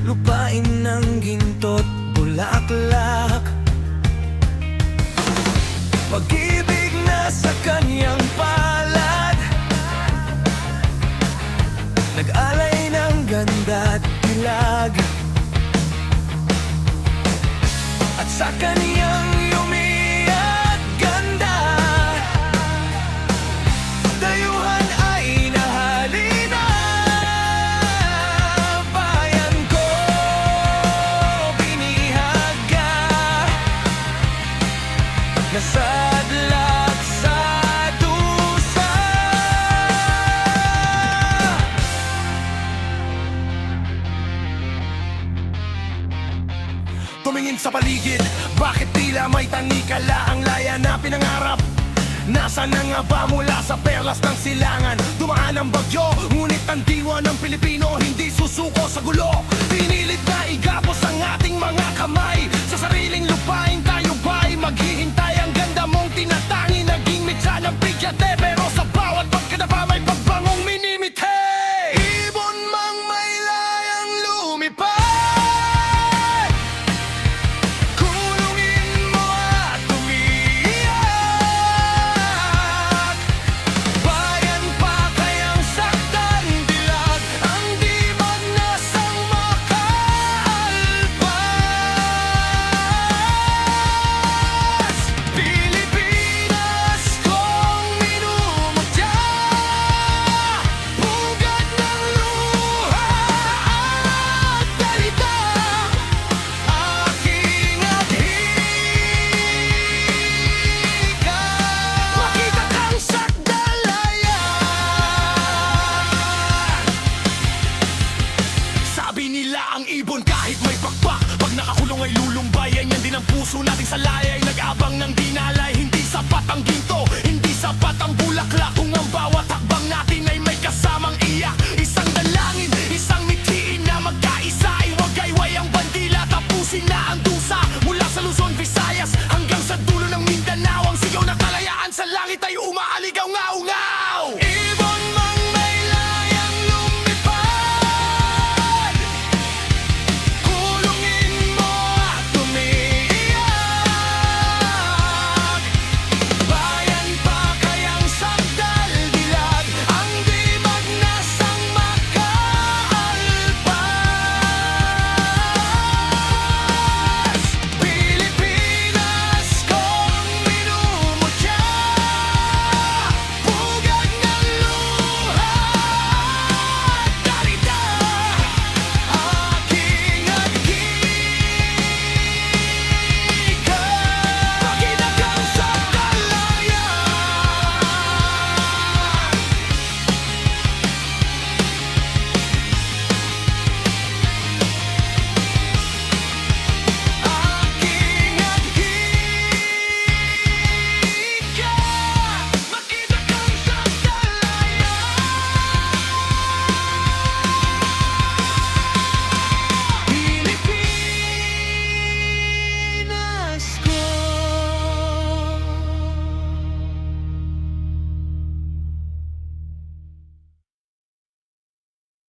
Lupain ng ginto't bulaklak, pag-ibig na sa kanyang palad, nag-alay ng ganda't dilag, at sa kanyang yumiat ganda, dayuhan ay nahalina. Nasadlak sa dusa, tumingin sa paligid, bakit tila may tanikala ang laya na pinangarap? Nasaan na nga ba mula sa perlas ng silangan? Dumaan ang bagyo, ngunit ang diwa ng Pilipino hindi susuko sa gulo. Pinilit na igapos ang ating mga kamay sa sariling lupain, tayo ba'y maghihintay? Ang ganda mong tinatangi, naging mitsa ng bigyate, pero sa bawat pagkadapa may pagbangong minimite. Ibon mang may layang lumipad, kulungin mo at umiyak. Bayan pa kayang saktan dilag, ang di magnasang makaalpas. Pilipinas kong minumutya, pugad ng luha at dalita, aking aghika. Makita kang sakdalaya, sabi nila ang ibon kahit may pakpak, pag nakakulong ay lulumbayan. Yan din ang puso nating sa layay, nag-abang ng dinalay. Hindi sapat ang ginto, hindi sapat ang bulaklak,